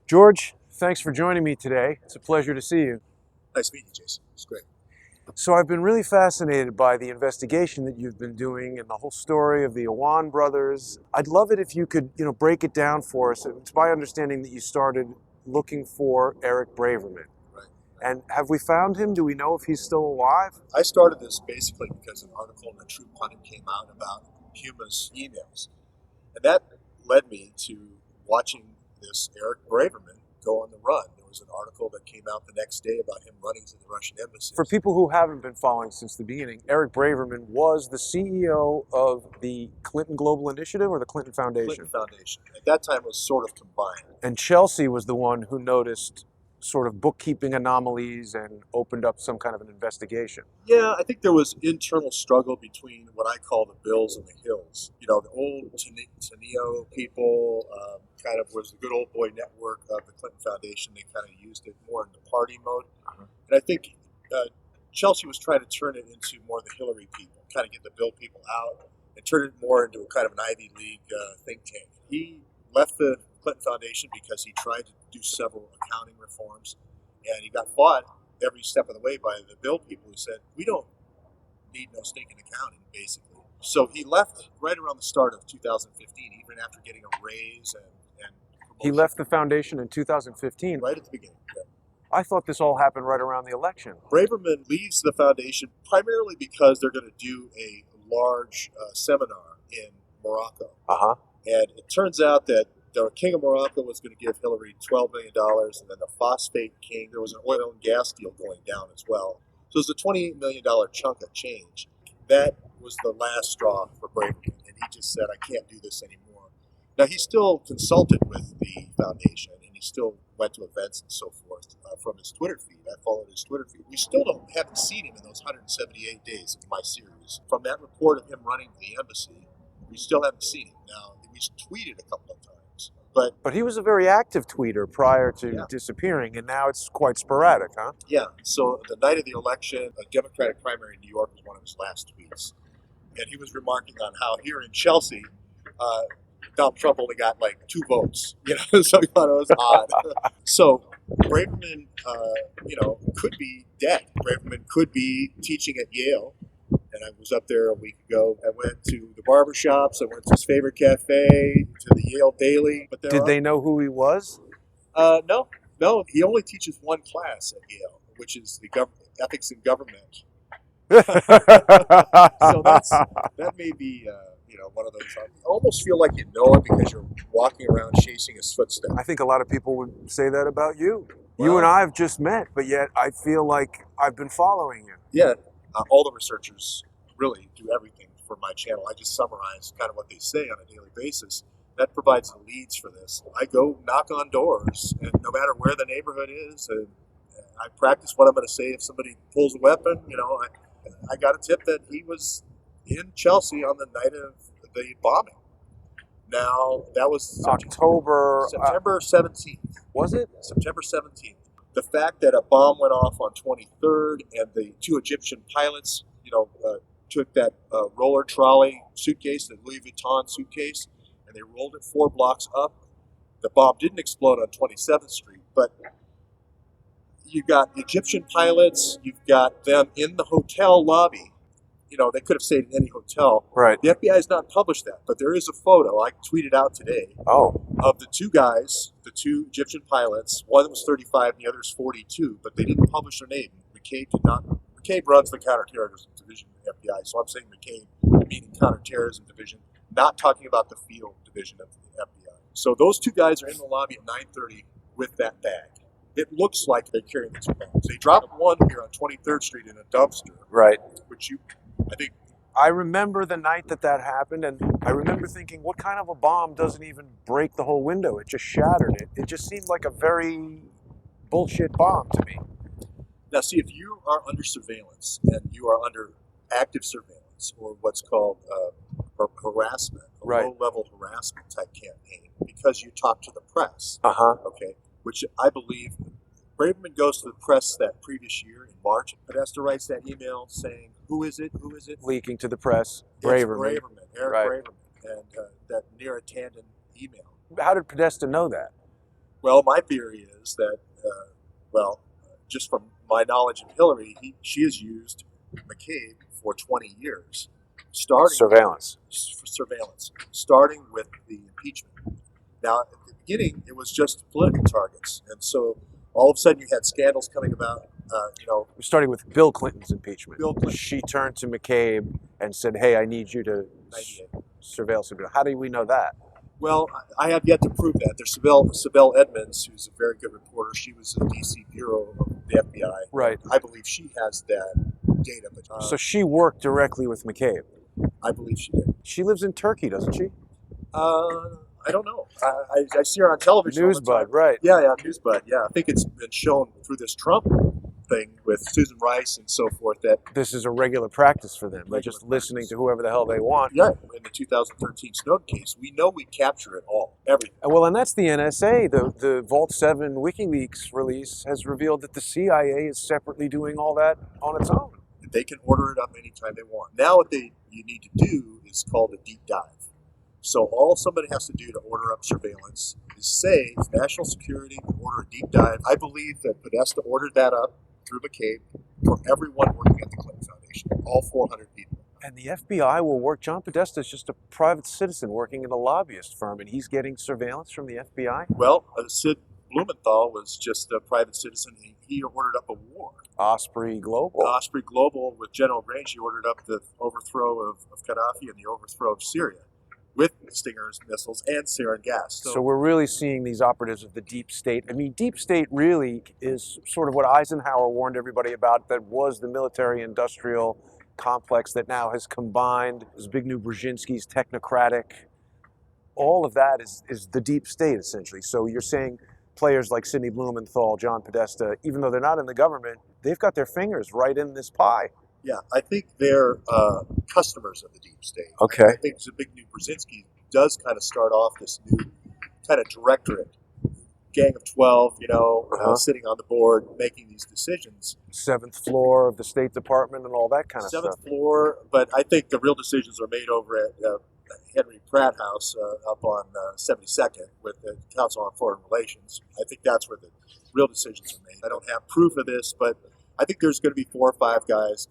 George, thanks for joining me today. It's a pleasure to see you. Nice meeting you, Jason. It's great. So I've been really fascinated by the investigation that you've been doing and the whole story of the Awan brothers. I'd love it if you could, break it down for us. It's my understanding that you started looking for Eric Braverman. Right. And have we found him? Do we know if he's still alive? I started this basically because an article in the Truth Leaker came out about Huma's emails. And that led me to watching this Eric Braverman go on the run. There was an article that came out the next day about him running to the Russian embassy. For people who haven't been following since the beginning, Eric Braverman was the CEO of the Clinton Global Initiative or the Clinton Foundation? Clinton Foundation. At that time, it was sort of combined. And Chelsea was the one who noticed sort of bookkeeping anomalies and opened up some kind of an investigation. Yeah, I think there was internal struggle between what I call the Bills and the Hills. You know, the old Teneo people kind of was the good old boy network of the Clinton Foundation. They kind of used it more in the party mode. And I think Chelsea was trying to turn it into more the Hillary people, kind of get the Bill people out and turn it more into a kind of an Ivy League think tank. He left the Clinton Foundation because he tried to do several accounting reforms, and he got fought every step of the way by the Bill people who said, we don't need no stinking accounting, basically. So he left right around the start of 2015, even after getting a raise and He left the foundation in 2015. Right at the beginning, yeah. I thought this all happened right around the election. Braverman leaves the foundation primarily because they're going to do a large seminar in Morocco. And it turns out that the King of Morocco was going to give Hillary $12 million, and then the phosphate king, there was an oil and gas deal going down as well. So it was a $28 million chunk of change. That was the last straw for Braverman, and he just said, I can't do this anymore. Now, he still consulted with the foundation, and he still went to events and so forth from his Twitter feed. I followed his Twitter feed. We still haven't seen him in those 178 days of my series. From that report of him running to the embassy, we still haven't seen him. Now, we tweeted a couple of times. But he was a very active tweeter prior to disappearing, and now it's quite sporadic, huh? Yeah. So the night of the election, a Democratic primary in New York was one of his last tweets. And he was remarking on how here in Chelsea, Donald Trump only got like 2 votes. So he thought it was odd. So Braverman, could be dead. Braverman could be teaching at Yale. And I was up there a week ago. I went to the barbershops. I went to his favorite cafe, to the Yale Daily. But did they know who he was? No. He only teaches one class at Yale, which is the ethics in government. So that may be, one of those. I almost feel like you know him because you're walking around chasing his footsteps. I think a lot of people would say that about you. Well, you and I have just met, but yet I feel like I've been following you. Yeah. All the researchers really do everything for my channel. I just summarize kind of what they say on a daily basis. That provides the leads for this. I go knock on doors, and no matter where the neighborhood is, I practice what I'm going to say if somebody pulls a weapon. I got a tip that he was in Chelsea on the night of the bombing. Now, that was September 17th. Was it? September 17th. The fact that a bomb went off on 23rd and the 2 Egyptian pilots, took that roller trolley suitcase, the Louis Vuitton suitcase, and they rolled it 4 blocks up. The bomb didn't explode on 27th Street, but you've got the Egyptian pilots, you've got them in the hotel lobby. They could have stayed in any hotel. Right. The FBI has not published that, but there is a photo I tweeted out today of the 2 guys, the 2 Egyptian pilots. One was 35 and the other is 42, but they didn't publish their name. McCabe did not. McCabe runs the counterterrorism division of the FBI, so I'm saying McCabe, meaning counterterrorism division, not talking about the field division of the FBI. So those 2 guys are in the lobby at 9:30 with that bag. It looks like they're carrying the 2 bombs. They dropped one here on 23rd Street in a dumpster. Right. Which I think. I remember the night that happened, and I remember thinking, what kind of a bomb doesn't even break the whole window? It just shattered it. It just seemed like a very bullshit bomb to me. Now, see, if you are under surveillance and you are under active surveillance or what's called harassment, a low-level harassment type campaign, because you talk to the press, okay, which I believe Braverman goes to the press that previous year in March. Podesta writes that email saying, who is it? Who is it? Leaking to the press. Braverman. Eric Braverman. And that Neera Tanden email. How did Podesta know that? Well, my theory is that, just from my knowledge of Hillary, she has used McCabe for 20 years, Surveillance. for surveillance, starting with the impeachment. Now, at the beginning, it was just political targets, and so all of a sudden you had scandals coming about. Starting with Bill Clinton's impeachment. Bill Clinton. She turned to McCabe and said, "Hey, I need you to surveil somebody." How do we know that? Well, I have yet to prove that. There's Sibel Edmonds, who's a very good reporter. She was in the D.C. bureau of the FBI. Right. I believe she has that data. But So she worked directly with McCabe. I believe she did. She lives in Turkey, doesn't she? I don't know. I see her on television. Newsbud, right? Yeah, Newsbud. Yeah, I think it's been shown through this Trump thing with Susan Rice and so forth that this is a regular practice for them. They're just listening to whoever the hell they want. Yeah, in the 2013 Snowden case, we know we capture it all, everything. Well, and that's the NSA. The Vault 7 WikiLeaks release has revealed that the CIA is separately doing all that on its own. They can order it up anytime they want. Now what you need to do is called a deep dive. So all somebody has to do to order up surveillance is say it's national security, order a deep dive. I believe that Podesta ordered that up through McCabe for everyone working at the Clinton Foundation, all 400 people. And the FBI will work. John Podesta is just a private citizen working in a lobbyist firm, and he's getting surveillance from the FBI? Well, Sid Blumenthal was just a private citizen. He ordered up a war. Osprey Global. Osprey Global with General Grange, he ordered up the overthrow of Gaddafi and the overthrow of Syria with Stingers missiles and sarin gas. So we're really seeing these operatives of the deep state. I mean, deep state really is sort of what Eisenhower warned everybody about, that was the military-industrial complex that now has combined Zbigniew Brzezinski's technocratic. All of that is the deep state, essentially. So you're saying players like Sidney Blumenthal, John Podesta, even though they're not in the government, they've got their fingers right in this pie. Yeah, I think they're customers of the deep state. Okay. I think Zbigniew Brzezinski does kind of start off this new kind of directorate, gang of 12, sitting on the board, making these decisions. 7th floor of the State Department and all that kind of stuff. 7th floor, but I think the real decisions are made over at Henry Pratt House up on 72nd with the Council on Foreign Relations. I think that's where the real decisions are made. I don't have proof of this, but I think there's going to be 4 or 5 guys,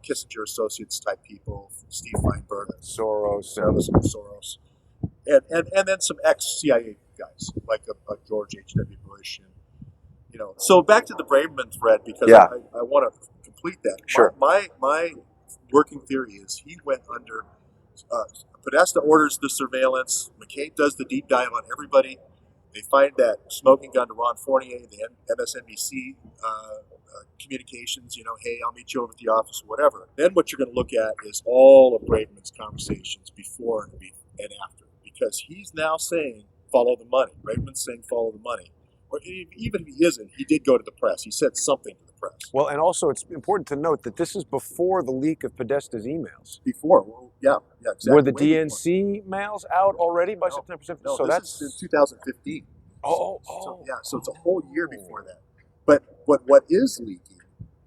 Kissinger Associates type people, Steve Feinberg, Soros, and then some ex-CIA guys like George H.W. Bush, and So back to the Braverman thread, because I want to complete that. Sure. My working theory is he went under. Podesta orders the surveillance. McCabe does the deep dive on everybody. They find that smoking gun to Ron Fournier, the MSNBC communications, hey, I'll meet you over at the office, whatever. Then what you're going to look at is all of Braverman's conversations before and after. Because he's now saying, follow the money. Braverman's saying, follow the money. Or even if he isn't, he did go to the press. He said something to the press. Well, and also it's important to note that this is before the leak of Podesta's emails. Before, yeah, exactly. Were the DNC mails out already by September 15th? No, so that's in 2015. So it's a whole year before that. But what is leaking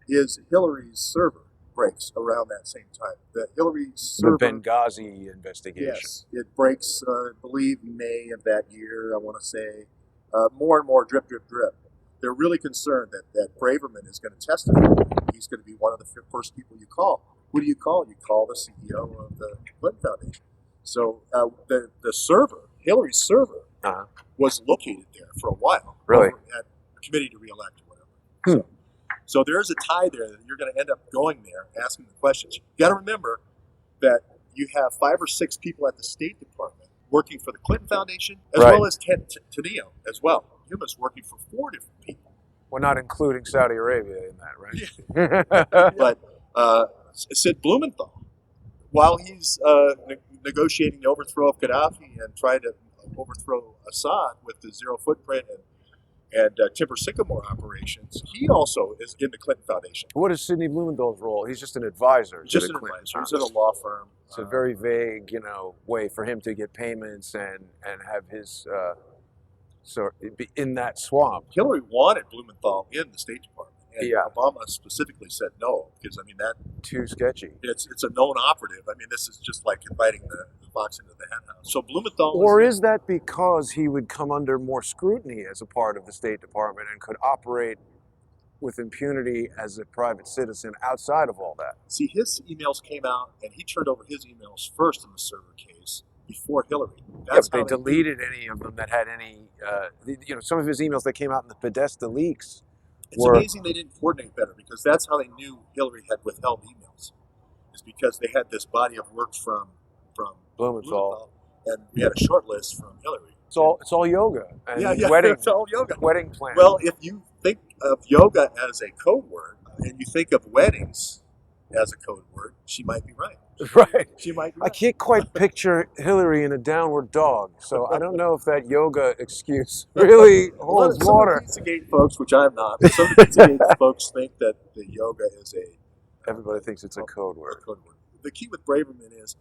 is Hillary's server breaks around that same time. The Hillary server, the Benghazi investigation. Yes, it breaks. I believe May of that year. I want to say more and more drip. They're really concerned that Braverman is going to testify. He's going to be one of the first people you call. Who do you call? You call the CEO of the Clinton Foundation. So the server, Hillary's server, was located there for a while. Really? At Committee to Reelect or whatever. So there is a tie there that you're going to end up going there, asking the questions. You got to remember that you have 5 or 6 people at the State Department working for the Clinton Foundation, as well as Taneo as well. Huma's working for 4 different people. We're not including Saudi Arabia in that, right? Yeah. But Sid Blumenthal, while he's negotiating the overthrow of Gaddafi and trying to overthrow Assad with the zero footprint and timber sycamore operations, he also is in the Clinton Foundation. What is Sidney Blumenthal's role? He's just an advisor. Just an advisor. He's in a law firm. It's a very vague, way for him to get payments and have his be in that swamp. Hillary wanted Blumenthal in the State Department, And Yeah. Obama specifically said no, because I mean that Too sketchy. it's a known operative. I mean, this is just like inviting the fox into the henhouse. So Blumenthal Or is that because he would come under more scrutiny as a part of the State Department and could operate with impunity as a private citizen outside of all that? See, his emails came out, and he turned over his emails first in the server case before Hillary. That's yeah, how but they deleted any of them that had any, some of his emails that came out in the Podesta leaks. It's amazing they didn't coordinate better, because that's how they knew Hillary had withheld emails. Is because they had this body of work from Blumenthal, and we had a short list from Hillary. It's all yoga and wedding, it's all yoga. Wedding planning. Well, if you think of yoga as a code word, and you think of weddings as a code word, she might be right. Right. She might be I right. can't quite picture Hillary in a downward dog, so I don't know if that yoga excuse really holds water. Some of the Pizzagate folks, which I'm not, but some of the Pizzagate folks think that the yoga is Everybody thinks it's a code word. The key with Braverman is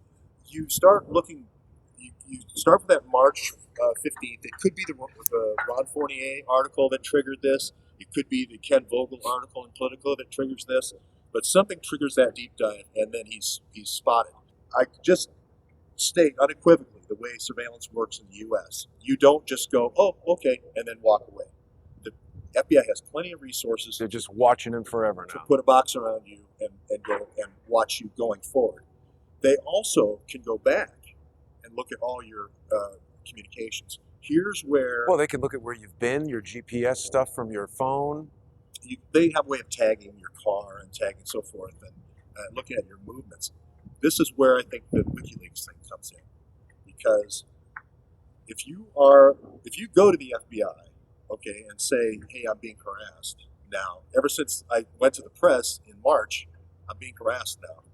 you start looking, you start with that March 15th. It could be the Ron Fournier article that triggered this. It could be the Ken Vogel article in Politico that triggers this. But something triggers that deep dive, and then he's spotted. I just state unequivocally the way surveillance works in the U.S. You don't just go, oh, okay, and then walk away. The FBI has plenty of resources. They're just watching him forever now. To put a box around you and go and watch you going forward. They also can go back and look at all your communications. Here's where... Well, they can look at where you've been, your GPS stuff from your phone. They have a way of tagging your car and tagging so forth and looking at your movements. This is where I think the WikiLeaks thing comes in, because if you go to the FBI, okay, and say, hey, I'm being harassed now. Ever since I went to the press in March, I'm being harassed now.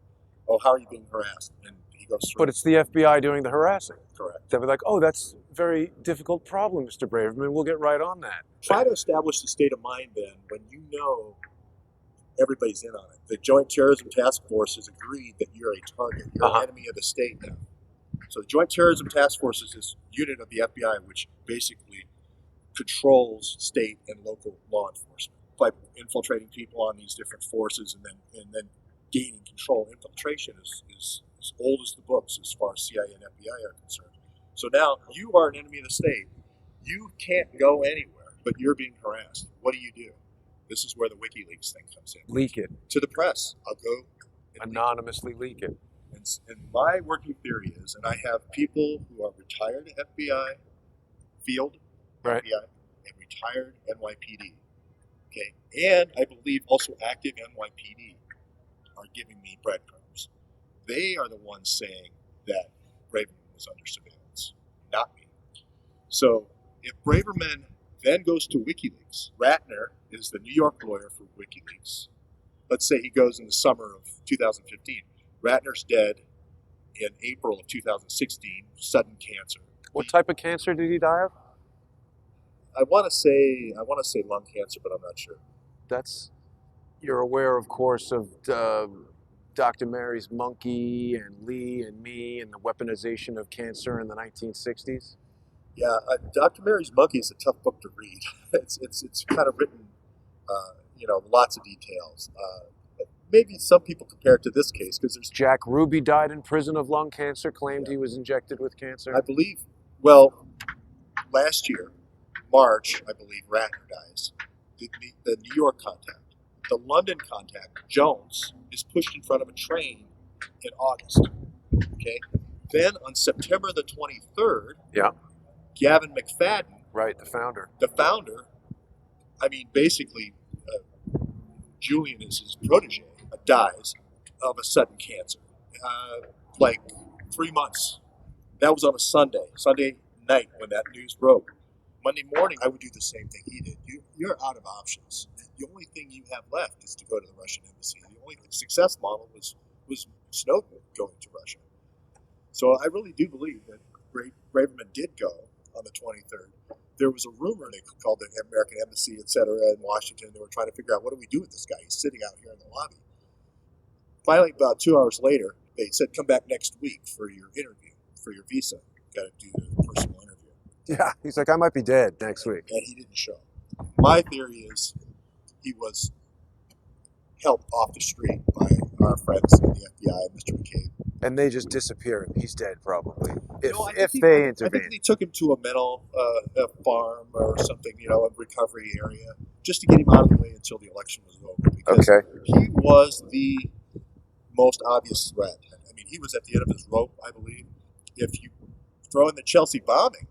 Oh, how are you being harassed? And he goes through. But it's the FBI doing the harassing. Correct. They'll be like, oh, that's a very difficult problem, Mr. Braverman. We'll get right on that. Try to establish the state of mind then when you know everybody's in on it. The Joint Terrorism Task Force has agreed that you're a target. You're an enemy of the state now. So the Joint Terrorism Task Force is this unit of the FBI which basically controls state and local law enforcement by infiltrating people on these different forces and then gaining control. Infiltration is as old as the books as far as CIA and FBI are concerned. So now you are an enemy of the state. You can't go anywhere, but you're being harassed. What do? This is where the WikiLeaks thing comes in. Leak it. To the press. I'll go and anonymously leak it. And my working theory is, and I have people who are retired FBI, field right. FBI, and retired NYPD. Okay, and I believe also active NYPD are giving me breadcrumbs. They are the ones saying that Braverman was under surveillance, not me. So if Braverman then goes to WikiLeaks, Ratner is the New York lawyer for WikiLeaks. Let's say he goes in the summer of 2015. Ratner's dead in April of 2016, sudden cancer. What type of cancer did he die of? I want to say lung cancer, but I'm not sure. You're aware, of course, of Dr. Mary's monkey and Lee and me and the weaponization of cancer in the 1960s? Yeah, Dr. Mary's monkey is a tough book to read. It's kind of written, lots of details. Maybe some people compare it to this case because there's Jack Ruby died in prison of lung cancer, claimed he was injected with cancer. I believe, well, last year, March, I believe Ratner dies. The New York contact. The London contact, Jones, is pushed in front of a train in August. Okay? Then on September the 23rd, Gavin McFadden, right, the founder, basically, Julian is his protege, dies of a sudden cancer. 3 months. That was on a Sunday night when that news broke. Monday morning, I would do the same thing he did. You're out of options. The only thing you have left is to go to the Russian embassy. The only success model was Snowden going to Russia. So I really do believe that Braverman did go on the 23rd. There was a rumor they called the American embassy, et cetera, in Washington. They were trying to figure out, what do we do with this guy? He's sitting out here in the lobby. Finally, about 2 hours later, they said, come back next week for your interview, for your visa. Got to do the personal interview. Yeah, he's like, I might be dead next week. And he didn't show. My theory is he was helped off the street by our friends in the FBI, Mr. McCabe. And they just disappear. He's dead, probably. If I they intervene. think they took him to a mental farm or something, a recovery area, just to get him out of the way until the election was over. Because he was the most obvious threat. I mean, he was at the end of his rope, I believe. If you throw in the Chelsea bombing,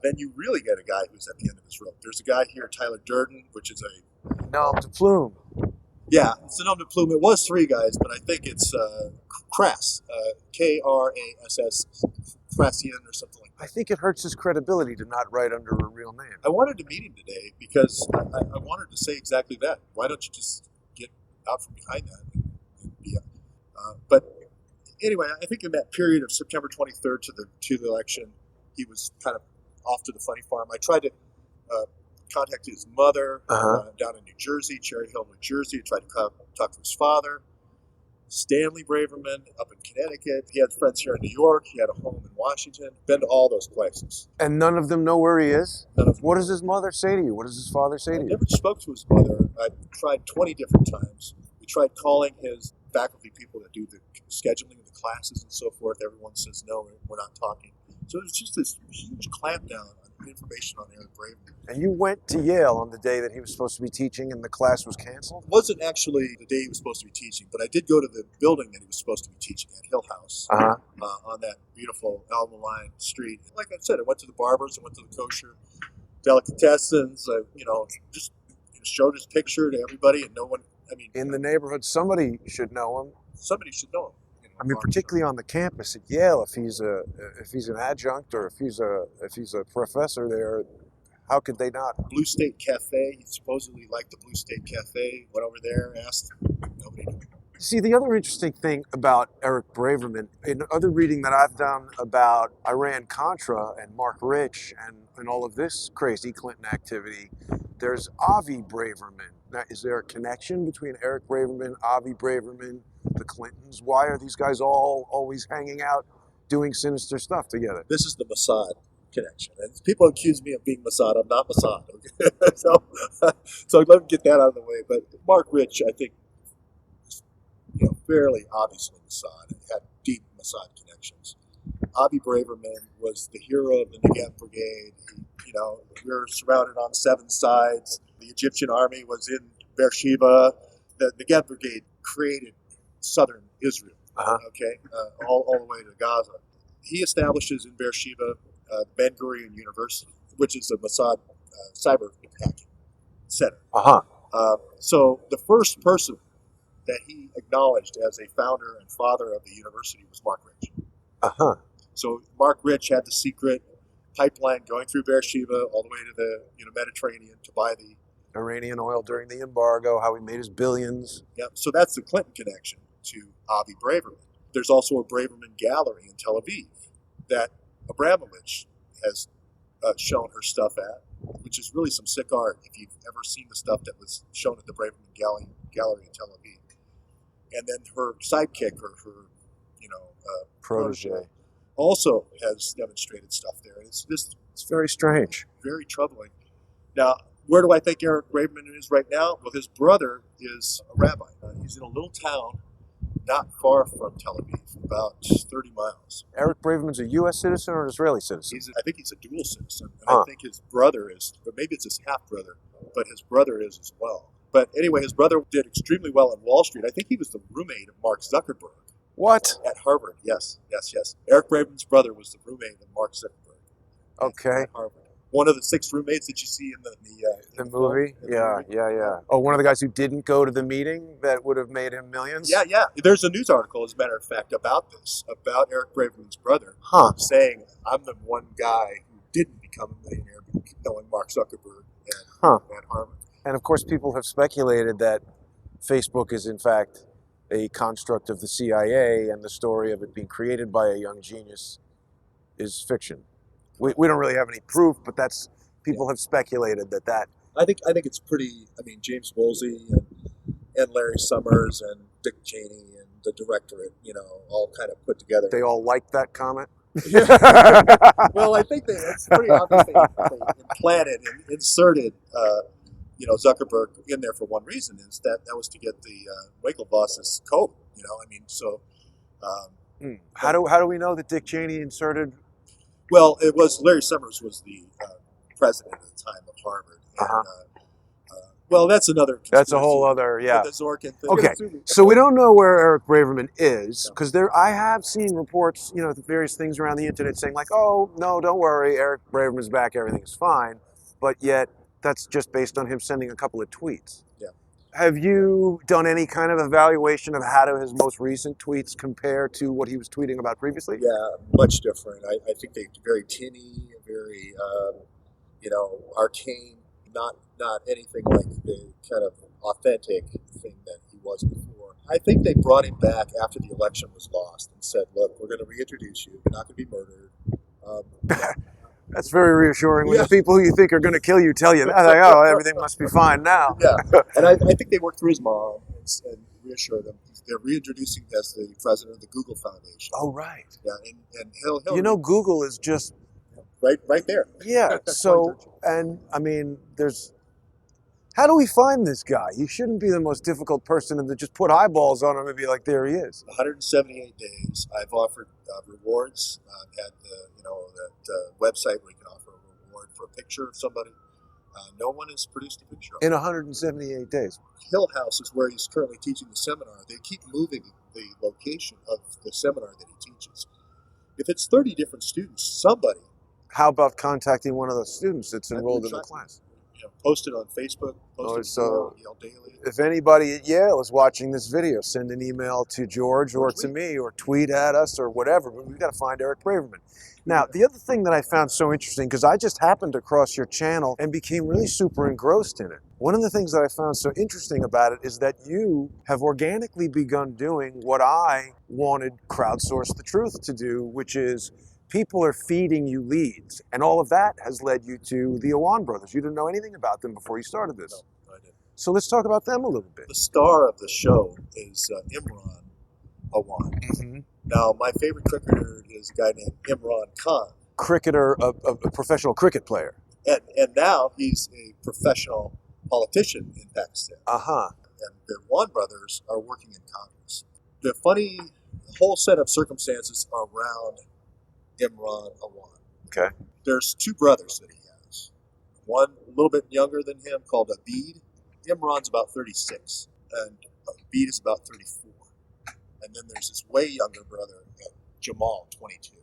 then you really get a guy who's at the end of his rope. There's a guy here, Tyler Durden, which is a nom de plume. Yeah, it's a nom de plume. It was 3 guys, but I think it's Crass, Krass, Crassian or something like that. I think it hurts his credibility to not write under a real name. I wanted to meet him today because I wanted to say exactly that. Why don't you just get out from behind that and be but anyway, I think in that period of September 23rd to the election, he was kind of off to the funny farm. I tried to contacted his mother down in New Jersey, Cherry Hill, New Jersey. I tried to talk to his father, Stanley Braverman, up in Connecticut. He had friends here in New York. He had a home in Washington. Been to all those places. And none of them know where he is? None of them. What does his mother say to you? What does his father say to you? I never spoke to his mother. I tried 20 different times. We tried calling his faculty people that do the scheduling of the classes and so forth. Everyone says, no, we're not talking. So it was just this huge clampdown on information on Eric Braverman. And you went to Yale on the day that he was supposed to be teaching and the class was canceled? It wasn't actually the day he was supposed to be teaching, but I did go to the building that he was supposed to be teaching at, Hill House, on that beautiful Alma Line street. Like I said, I went to the barbers, I went to the kosher delicatessens, just showed his picture to everybody, and no one, in the neighborhood, somebody should know him. Somebody should know him. Particularly on the campus at Yale, if he's an adjunct or if he's a professor there, how could they not? Blue State Cafe. He supposedly liked the Blue State Cafe. Went over there, asked. Nobody knew. See, the other interesting thing about Eric Braverman, in other reading that I've done about Iran-Contra and Mark Rich and all of this crazy Clinton activity, there's Avi Braverman. Now, is there a connection between Eric Braverman, Avi Braverman, the Clintons? Why are these guys all always hanging out doing sinister stuff together? This is the Mossad connection. And people accuse me of being Mossad. I'm not Mossad. Okay? so let me get that out of the way. But Mark Rich, I think, fairly obviously Mossad and had deep Mossad connections. Avi Braverman was the hero of the Negev Brigade. We were surrounded on 7 sides. The Egyptian army was in Beersheba. The Negev Brigade created southern Israel, all the way to Gaza. He establishes in Beersheba Ben Gurion University, which is a Mossad cyber hacking center. So the first person that he acknowledged as a founder and father of the university was Mark Rich. So Mark Rich had the secret pipeline going through Beersheba all the way to the Mediterranean to buy the Iranian oil during the embargo, how he made his billions. Yeah, so that's the Clinton connection to Avi Braverman. There's also a Braverman gallery in Tel Aviv that Abramovich has shown her stuff at, which is really some sick art if you've ever seen the stuff that was shown at the Braverman gallery in Tel Aviv. And then her sidekick, or her protege, also has demonstrated stuff there. It's very strange. Very troubling. Now, where do I think Eric Braverman is right now? Well, his brother is a rabbi. He's in a little town not far from Tel Aviv, about 30 miles. Eric Braverman's a U.S. citizen or an Israeli citizen? I think he's a dual citizen. And I think his brother is, or maybe it's his half-brother, but his brother is as well. But anyway, his brother did extremely well on Wall Street. I think he was the roommate of Mark Zuckerberg. What? At Harvard, yes. Eric Braverman's brother was the roommate of Mark Zuckerberg. At Harvard. One of the 6 roommates that you see in the movie? Yeah. Oh, one of the guys who didn't go to the meeting that would have made him millions? Yeah. There's a news article, as a matter of fact, about this, about Eric Braverman's brother, saying, I'm the one guy who didn't become a millionaire, knowing Mark Zuckerberg and Harvard. And of course, people have speculated that Facebook is in fact a construct of the CIA, and the story of it being created by a young genius is fiction. We don't really have any proof, but people have speculated that. I think it's pretty. James Woolsey and Larry Summers and Dick Cheney and the directorate, all kind of put together. They all liked that comment. Well, I think it's pretty obvious they implanted and inserted Zuckerberg in there for one reason, is that was to get the Winklevoss's code. I mean, so. How do we know that Dick Cheney inserted? Well, it was Larry Summers was the president at the time of Harvard. And, well, that's another. That's a whole other, The Zorkin thing. Okay, so we don't know where Eric Braverman is, because I have seen reports, various things around the internet saying like, oh no, don't worry, Eric Braverman's back, everything's fine, but yet that's just based on him sending a couple of tweets. Yeah. Have you done any kind of evaluation of how do his most recent tweets compare to what he was tweeting about previously? Yeah, much different. I think they're very tinny, very, arcane, not anything like the kind of authentic thing that he was before. I think they brought him back after the election was lost and said, look, we're going to reintroduce you. You're not going to be murdered. That's very reassuring when the people who you think are going to kill you tell you that. Like, oh, everything must be fine now. Yeah, and I think they worked through his mom and reassured them. They're reintroducing him as the president of the Google Foundation. Oh, right. Yeah, and he'll Google is just right there. Yeah. So, and I mean, how do we find this guy? You shouldn't be the most difficult person to just put eyeballs on him and be like, there he is. 178 days. I've offered rewards. I've had that website where you can offer a reward for a picture of somebody. No one has produced a picture of him. In 178 days. Hill House is where he's currently teaching the seminar. They keep moving the location of the seminar that he teaches. If it's 30 different students, somebody. How about contacting one of those students that's enrolled in the class? Post it on Facebook, post it on Yale Daily. If anybody at Yale is watching this video, send an email to George or to me, or tweet at us or whatever, but we've got to find Eric Braverman. Now, the other thing that I found so interesting, because I just happened across your channel and became really super engrossed in it. One of the things that I found so interesting about it is that you have organically begun doing what I wanted Crowdsource the Truth to do, which is people are feeding you leads, and all of that has led you to the Awan brothers. You didn't know anything about them before you started this. No, I didn't. So let's talk about them a little bit. The star of the show is Imran Awan. Mm-hmm. Now, my favorite cricketer is a guy named Imran Khan. Cricketer, a professional cricket player. And now he's a professional politician in Pakistan. And the Awan brothers are working in Congress. The whole set of circumstances around Imran Awan. Okay. There's two brothers that he has. One a little bit younger than him called Abid. Imran's about 36, and Abid is about 34. And then there's this way younger brother, Jamal, 22.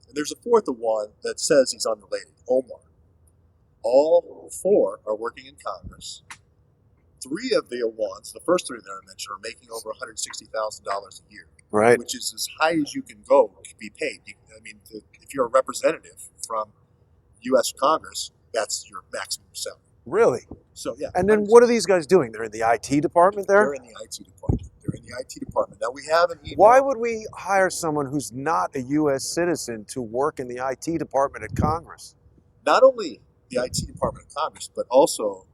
And there's a fourth Awan that says he's unrelated, Omar. All four are working in Congress. Three of the Awans, the first three that I mentioned, are making over $160,000 a year. Right. Which is as high as you can go to be paid. I mean, if you're a representative from U.S. Congress, that's your maximum salary. Really? So, yeah. And then what are these guys doing? They're in the IT department there? They're in the IT department. Now, we have an email. Why would we hire someone who's not a U.S. citizen to work in the IT department at Congress? Not only the IT department of Congress, but also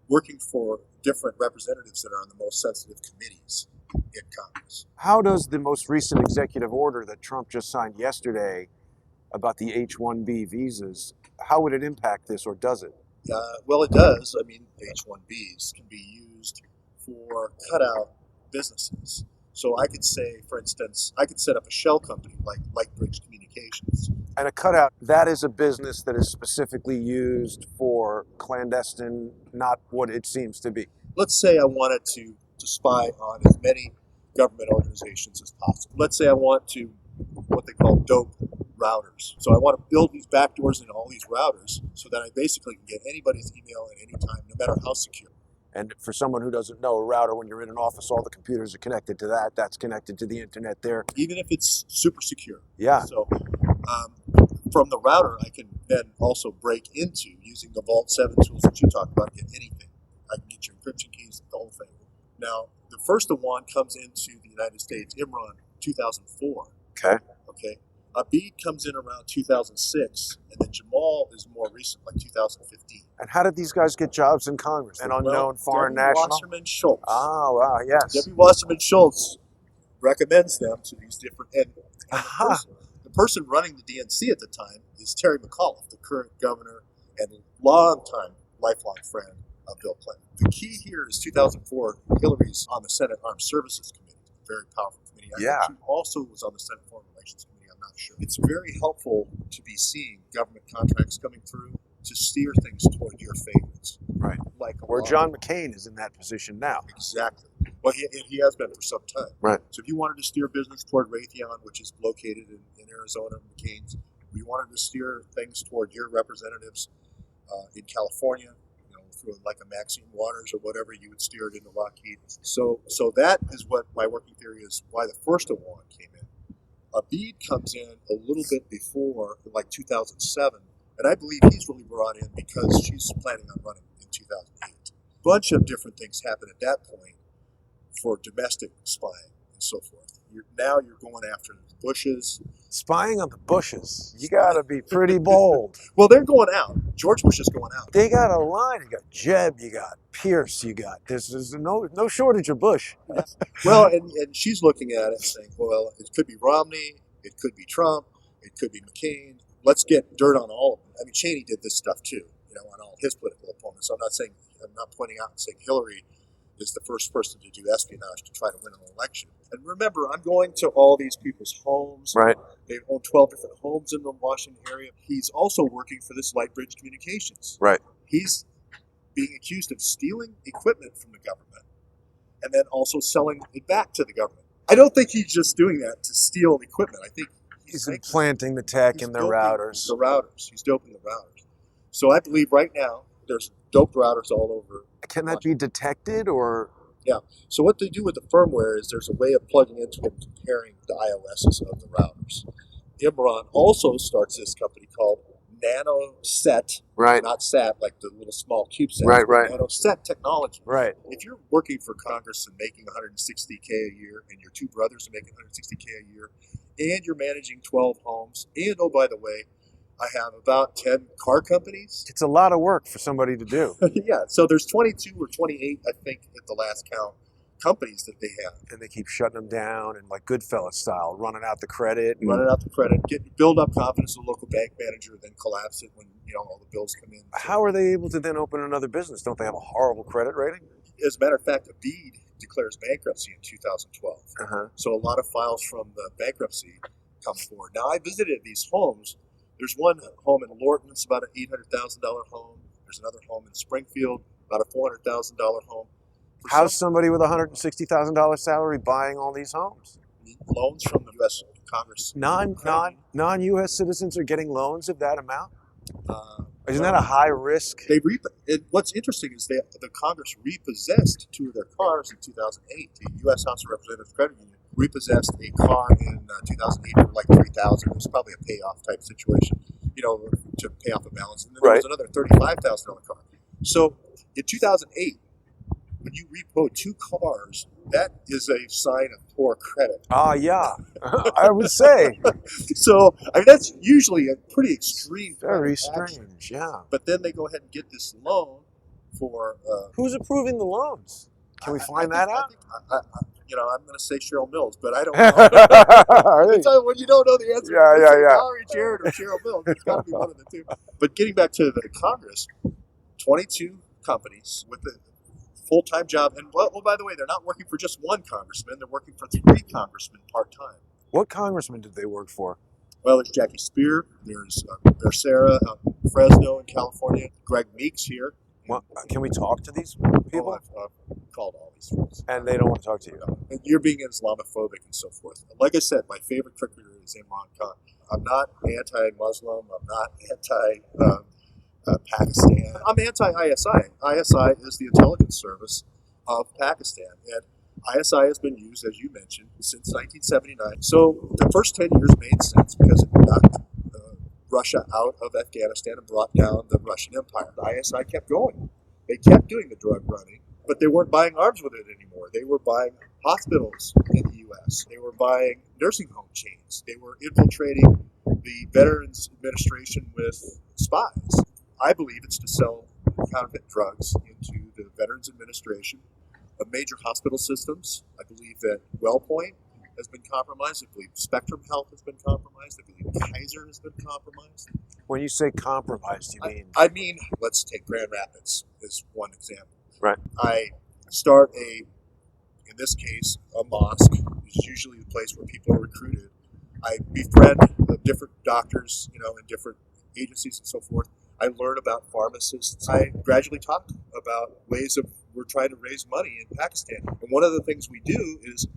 working for different representatives that are on the most sensitive committees in Congress. How does the most recent executive order that Trump just signed yesterday about the H-1B visas, how would it impact this, or does it? Well, it does. I mean, H-1Bs can be used for cutout businesses. So I could say, for instance, I could set up a shell company like Lightbridge Communications. And a cutout, that is a business that is specifically used for clandestine, not what it seems to be. Let's say I wanted to spy on as many government organizations as possible. Let's say I want to, what they call dope routers. So I want to build these backdoors in all these routers so that I basically can get anybody's email at any time, no matter how secure. And for someone who doesn't know, a router, when you're in an office, all the computers are connected to that. That's connected to the internet there. Even if it's super secure. Yeah. So from the router, I can then also break into, using the Vault 7 tools that you talked about, get anything. I can get your encryption keys, the whole thing. Now, the first Awan comes into the United States, Imran, 2004. Okay. Abid comes in around 2006, and then Jamal is more recent, like 2015. And how did these guys get jobs in Congress? An unknown foreign national? Wasserman Schultz. Oh, wow, yes. Debbie Wasserman Schultz recommends them to these different... And the person running the DNC at the time is Terry McAuliffe, the current governor and longtime lifelong friend Bill Clinton. The key here is 2004, Hillary's on the Senate Armed Services Committee, a very powerful committee. I think she also was on the Senate Foreign Relations Committee, I'm not sure. It's very helpful to be seeing government contracts coming through to steer things toward your favorites. Right. Like where John McCain is in that position now. Exactly. Well, he has been for some time. Right. So if you wanted to steer business toward Raytheon, which is located in Arizona, McCain's, if you wanted to steer things toward your representatives in California, through like a Maxine Waters or whatever, you would steer it into Lockheed. So that is what my working theory is, why the first Awan came in. Abid comes in a little bit before, like 2007, and I believe he's really brought in because she's planning on running in 2008. Bunch of different things happen at that point for domestic spying and so forth. Now you're going after the Bushes. Spying on the Bushes. You got to be pretty bold. Well, they're going out. George Bush is going out. They got a line. You got Jeb, you got Pierce, you got there's no shortage of Bush. Well, and she's looking at it saying, well, it could be Romney, it could be Trump, it could be McCain. Let's get dirt on all of them. I mean, Cheney did this stuff too, on all his political opponents. So I'm not pointing out and saying Hillary is the first person to do espionage to try to win an election. And remember, I'm going to all these people's homes. Right. They own 12 different homes in the Washington area. He's also working for this Lightbridge Communications. Right. He's being accused of stealing equipment from the government and then also selling it back to the government. I don't think he's just doing that to steal equipment. I think he's implanting the tech in the routers. The routers. He's doping the routers. So I believe right now there's doped routers all over. Can that be detected or? Yeah. So what they do with the firmware is there's a way of plugging into and comparing the iOSs of the routers. Imran also starts this company called NanoSet. Right. Not SAT, like the little small CubeSat. Right. NanoSet technology. Right. If you're working for Congress and making $160K a year, and your two brothers are making $160K a year, and you're managing 12 homes, and oh, by the way, I have about 10 car companies. It's a lot of work for somebody to do. Yeah, so there's 22 or 28, I think, at the last count, companies that they have. And they keep shutting them down and like Goodfellas style, running out the credit. Build up confidence in the local bank manager, then collapse it when all the bills come in. How are they able to then open another business? Don't they have a horrible credit rating? As a matter of fact, Abid declares bankruptcy in 2012. So a lot of files from the bankruptcy come forward. Now, I visited these homes. There's one home in Lorton, it's about an $800,000 home. There's another home in Springfield, about a $400,000 home. How's somebody with a $160,000 salary buying all ththese homes? Loans from the U.S. Congress. Non-U.S. citizens are getting loans of that amount? Isn't that a high risk? What's interesting is the Congress repossessed two of their cars in 2008. The U.S. House of Representatives Credit Union repossessed a car in 2008 for like $3,000. It was probably a payoff type situation, to pay off a balance. And then there was another $35,000 car. So in 2008, when you repo two cars, that is a sign of poor credit. Yeah, I would say. So, that's usually a pretty extreme. Very strange, action. Yeah. But then they go ahead and get this loan for... Who's approving the loans? Can we find that out? I'm going to say Cheryl Mills, but I don't know. When you don't know the answer, Valerie Jarrett or Cheryl Mills, it's got to be one of the two. But getting back to the Congress, 22 companies with the full-time job. And, by the way, they're not working for just one congressman. They're working for 3 congressmen part-time. What congressman did they work for? Well, there's Jackie Spear. There's Sarah Fresno in California. Greg Meeks here. Well, can we talk to these people? I've called all these folks. And they don't want to talk to you. No. And you're being Islamophobic and so forth. Like I said, my favorite cricketer is Imran Khan. I'm not anti-Muslim. I'm not anti-Pakistan. I'm anti-ISI. ISI is the intelligence service of Pakistan. And ISI has been used, as you mentioned, since 1979. So the first 10 years made sense because it knocked Russia out of Afghanistan and brought down the Russian Empire. The ISI kept going. They kept doing the drug running, but they weren't buying arms with it anymore. They were buying hospitals in the U.S. They were buying nursing home chains. They were infiltrating the Veterans Administration with spies. I believe it's to sell counterfeit drugs into the Veterans Administration of major hospital systems. I believe that WellPoint has been compromised. I believe Spectrum Health has been compromised. I believe Kaiser has been compromised. When you say compromised, you mean? I mean, let's take Grand Rapids as one example. Right. I start in this case, a mosque, which is usually the place where people are recruited. I befriend different doctors, in different agencies and so forth. I learn about pharmacists. I gradually talk about ways we're trying to raise money in Pakistan. And one of the things we do is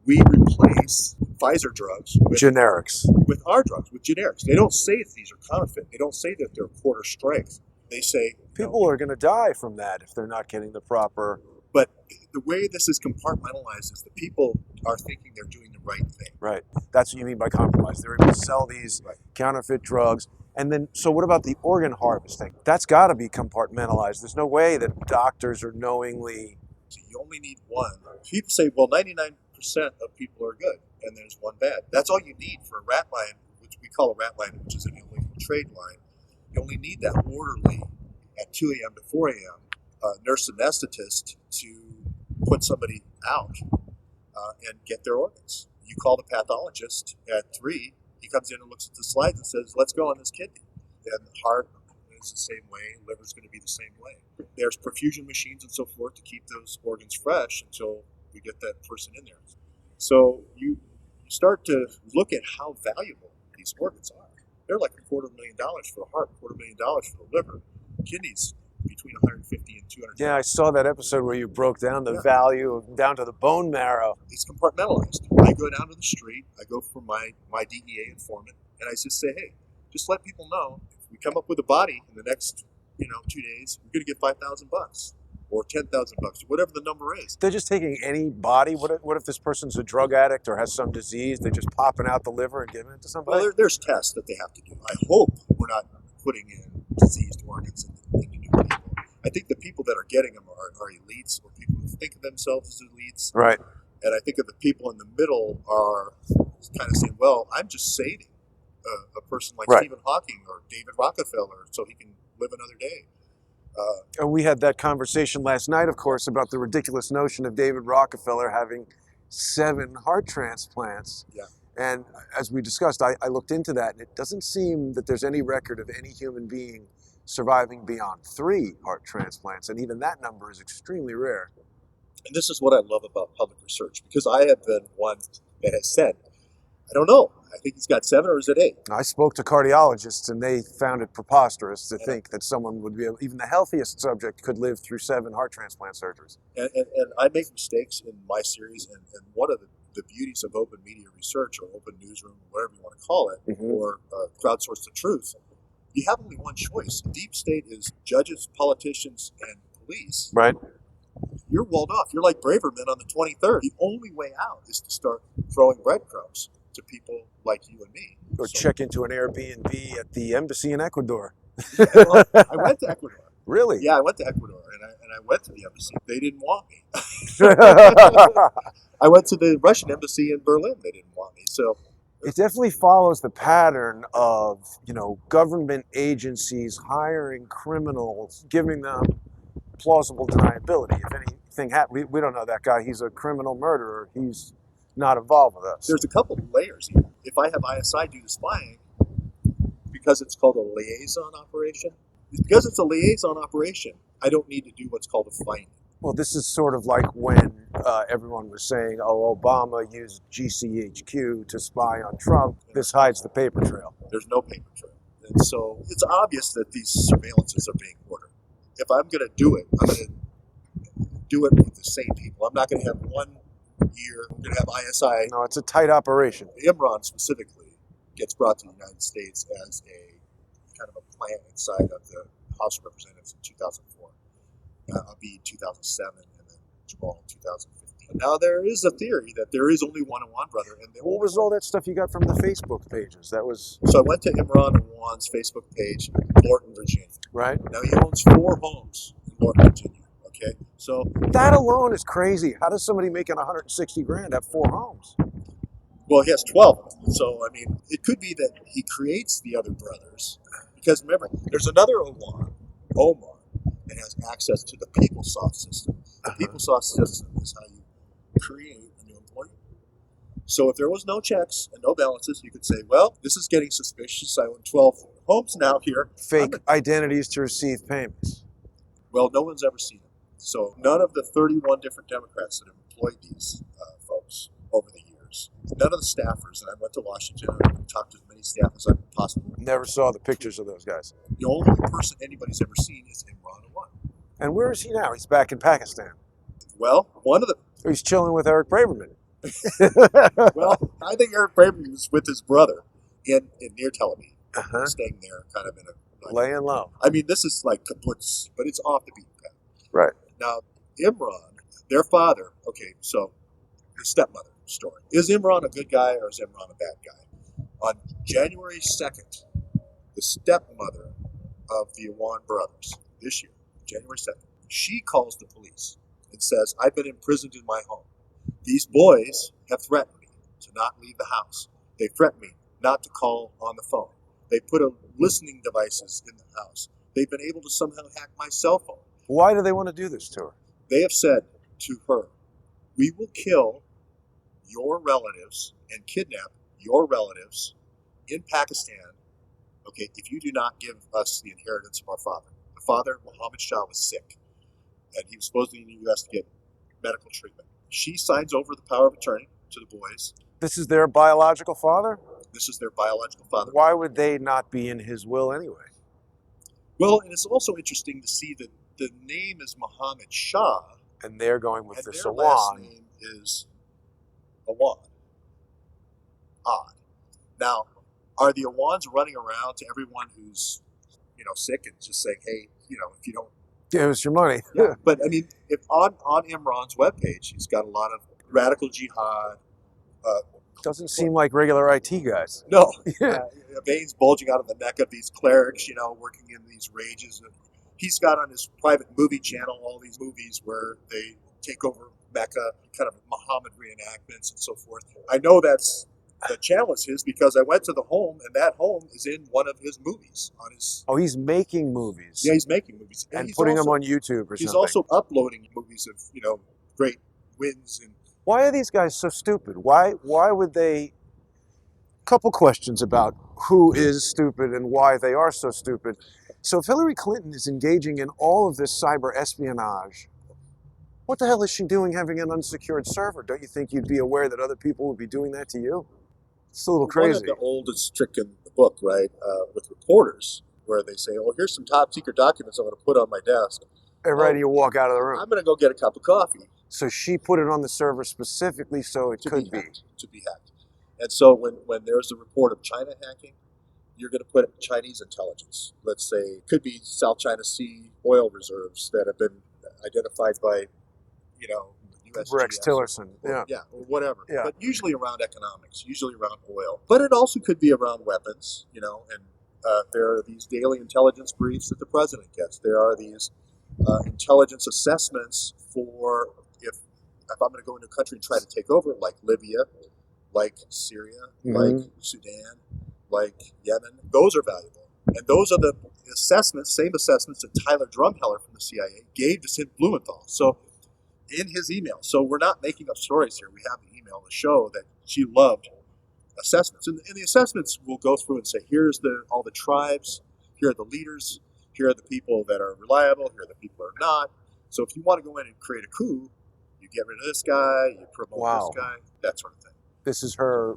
we replace Pfizer drugs with generics. With our drugs, with generics. They don't say that these are counterfeit. They don't say that they're quarter strength. They say people are going to die from that if they're not getting the proper. But the way this is compartmentalized is the people are thinking they're doing the right thing. Right. That's what you mean by compromise. They're able to sell these counterfeit drugs. And then, so what about the organ harvesting? That's got to be compartmentalized. There's no way that doctors are knowingly. So you only need one. People say, well, 99% of people are good, and there's one bad. That's all you need for a rat line, which we call a rat line, which is an illegal trade line. You only need that orderly at 2 a.m. to 4 a.m. Nurse anesthetist to put somebody out and get their organs. You call the pathologist at 3, he comes in and looks at the slides and says, let's go on this kidney. And the heart is the same way, liver's going to be the same way. There's perfusion machines and so forth to keep those organs fresh until we get that person in there. So you start to look at how valuable these organs are. They're like $250,000 for the heart, $250,000 for the liver. Kidneys between 150 and 200. Yeah, I saw that episode where you broke down the value down to the bone marrow. It's compartmentalized. I go down to the street. I go for my DEA informant, and I just say, hey, just let people know if we come up with a body in the next 2 days, we're going to get $5,000 or $10,000 or whatever the number is. They're just taking any body. What if this person's a drug addict or has some disease? They're just popping out the liver and giving it to somebody. Well, there's tests that they have to do. I hope we're not putting in diseased organs into new people. I think the people that are getting them are elites, or people who think of themselves as elites. Right. And I think that the people in the middle are kind of saying, well, I'm just saving a person like Stephen Hawking or David Rockefeller so he can live another day. And we had that conversation last night, of course, about the ridiculous notion of David Rockefeller having 7 heart transplants. Yeah. And as we discussed, I looked into that, and it doesn't seem that there's any record of any human being surviving beyond 3 heart transplants, and even that number is extremely rare. And this is what I love about public research, because I have been one that has said, I don't know, I think he's got 7 or is it 8? I spoke to cardiologists, and they found it preposterous to think that someone would be able, even the healthiest subject could live through 7 heart transplant surgeries. And I make mistakes in my series, and one of the beauties of open media research, or open newsroom, or whatever you want to call it, or crowdsourced the truth, you have only one choice. Deep state is judges, politicians, and police. Right. You're walled off. You're like Braverman on the 23rd. The only way out is to start throwing breadcrumbs to people like you and me. Or check into an Airbnb at the embassy in Ecuador. Yeah, well, I went to Ecuador. Really? Yeah, I went to Ecuador, and I went to the embassy. They didn't want me. I went to the Russian embassy in Berlin. They didn't want me. So it definitely follows the pattern of, government agencies hiring criminals, giving them plausible deniability. If anything happens, we don't know that guy. He's a criminal murderer. He's not involved with us. There's a couple of layers here. If I have ISI do the spying, because it's called a liaison operation, I don't need to do what's called a finding. Well, this is sort of like when everyone was saying, Obama used GCHQ to spy on Trump. This hides the paper trail. There's no paper trail. And so it's obvious that these surveillances are being ordered. If I'm going to do it, I'm going to do it with the same people. I'm not going to have one year. I'm going to have ISI. No, it's a tight operation. Imran specifically gets brought to the United States as a kind of a plant inside of the House of Representatives in 2004. I'll be in 2007, and then Jamal in 2015. Now, there is a theory that there is only one Awan brother. And what was all that stuff you got from the Facebook pages? That was... So I went to Imran Awan's Facebook page, Lorton, Virginia. Right. Now, he owns 4 homes in Lorton, Virginia. Okay, so that alone is crazy. How does somebody making $160,000 have 4 homes? Well, he has 12. So, I mean, it could be that he creates the other brothers. Because remember, there's another Awan, Omar, that has access to the PeopleSoft system. The PeopleSoft system is how you create a new employee. So if there was no checks and no balances, you could say, well, this is getting suspicious. I own 12 home's now here. Fake identities to receive payments. Well, no one's ever seen them. So none of the 31 different Democrats that have employed these folks over the years, none of the staffers, and I went to Washington and talked to as many staff as I possibly could. Never saw the pictures of those guys. The only person anybody's ever seen is Imran Awan. And where is he now? He's back in Pakistan. Well, one of the... He's chilling with Eric Braverman. Well, I think Eric Braverman was with his brother in near Tel Aviv, staying there kind of in a... Like, laying low. I mean, this is like kibbutz, but it's off the beaten path. Right. Now, Imran, their father, okay, so the stepmother story. Is Imran a good guy or is Imran a bad guy? On January 2nd, the stepmother of the Awan brothers, this year, January 2nd, she calls the police and says, I've been imprisoned in my home. These boys have threatened me to not leave the house. They threatened me not to call on the phone. They put listening devices in the house. They've been able to somehow hack my cell phone. Why do they want to do this to her? They have said to her, we will kill your relatives and kidnap your relatives in Pakistan, okay, if you do not give us the inheritance of our father. The father, Mohammed Shah, was sick, and he was supposed to be in the U.S. to get medical treatment. She signs over the power of attorney to the boys. This is their biological father? This is their biological father. Why would they not be in his will anyway? Well, and it's also interesting to see that the name is Mohammed Shah. And they're going with and this their Awan. last name is Awan. Odd. Now, are the Awans running around to everyone who's, sick and just saying, hey, if you don't... Give us your money. Yeah, but I mean, if on Imran's webpage, he's got a lot of radical jihad. Doesn't seem like regular IT guys. No. Veins bulging out of the neck of these clerics, working in these rages. And he's got on his private movie channel all these movies where they take over Mecca, kind of Muhammad reenactments and so forth. I know that's the channel is his because I went to the home, and that home is in one of his movies on his... Oh, he's making movies. Yeah, he's making movies. And putting them on YouTube or something. He's also uploading movies of, great wins. And why are these guys so stupid? Why would they... Couple questions about who is stupid and why they are so stupid. So if Hillary Clinton is engaging in all of this cyber espionage, what the hell is she doing having an unsecured server? Don't you think you'd be aware that other people would be doing that to you? It's a little crazy. One of the oldest trick in the book, right, with reporters, where they say, oh, here's some top secret documents I'm going to put on my desk. And right, you walk out of the room. I'm going to go get a cup of coffee. So she put it on the server specifically so it could be. To be hacked. And so when there's a report of China hacking, you're going to put Chinese intelligence. Let's say it could be South China Sea oil reserves that have been identified by, USGS. Rex Tillerson. Or or whatever. Yeah. But usually around economics, usually around oil. But it also could be around weapons, and there are these daily intelligence briefs that the president gets. There are these intelligence assessments for if I'm going to go into a country and try to take over, like Libya, like Syria, like Sudan, like Yemen. Those are valuable. And those are the assessments, same assessments that Tyler Drumheller from the CIA gave to Sid Blumenthal. So in his email, so we're not making up stories here. We have the email to show that she loved assessments. And the assessments will go through and say, here's all the tribes, here are the leaders, here are the people that are reliable, here are the people that are not. So if you want to go in and create a coup, you get rid of this guy, you promote this guy, that sort of thing. This is her,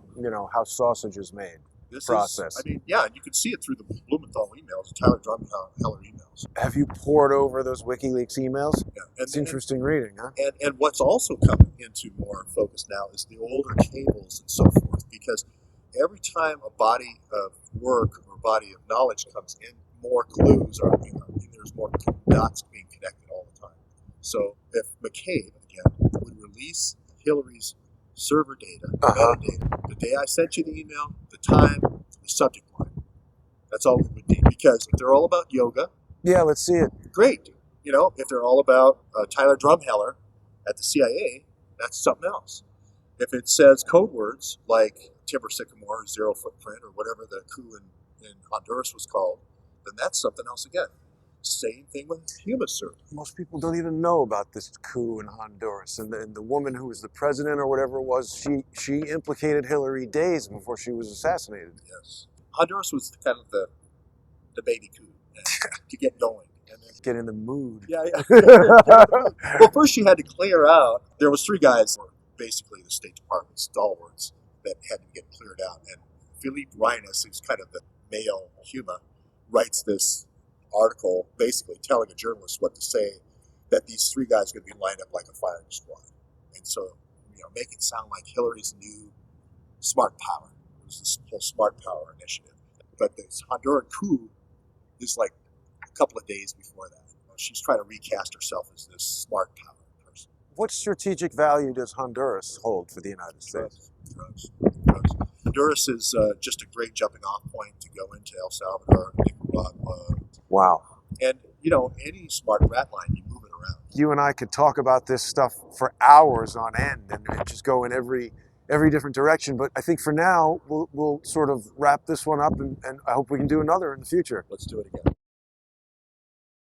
how sausage is made. Process. You can see it through the Blumenthal emails, Tyler Drumheller emails. Have you poured over those WikiLeaks emails? Yeah. It's interesting reading, huh? And what's also coming into more focus now is the older cables and so forth, because every time a body of work or body of knowledge comes in, more clues are being there's more dots being connected all the time. So if McCabe, again, would release Hillary's server data, metadata, the day I sent you the email, the time, the subject line. That's all we would need. Because if they're all about yoga, yeah, let's see it. Great. If they're all about Tyler Drumheller at the CIA, that's something else. If it says code words like Timber Sycamore or Zero Footprint or whatever the coup in Honduras was called, then that's something else again. Same thing with HumaServe. Most people don't even know about this coup in Honduras. And the woman who was the president or whatever it was, she implicated Hillary days before she was assassinated. Yes. Honduras was kind of the the baby coup to get going. And then, Get in the mood. yeah. Well, first she had to clear out. There was 3 guys who were basically the State Department stalwarts that had to get cleared out. And Philippe Reines, who's kind of the male Huma, writes this article basically telling a journalist what to say, that these 3 guys are going to be lined up like a firing squad. And so, make it sound like Hillary's new smart power. It was this whole smart power initiative. But this Honduran coup is like a couple of days before that. She's trying to recast herself as this smart power person. What strategic value does Honduras hold for the United States? Drugs. Honduras is just a great jumping off point to go into El Salvador, Nicaragua. Wow. And, any smart rat line, you move it around. You and I could talk about this stuff for hours on end and just go in every different direction. But I think for now, we'll sort of wrap this one up, and I hope we can do another in the future. Let's do it again.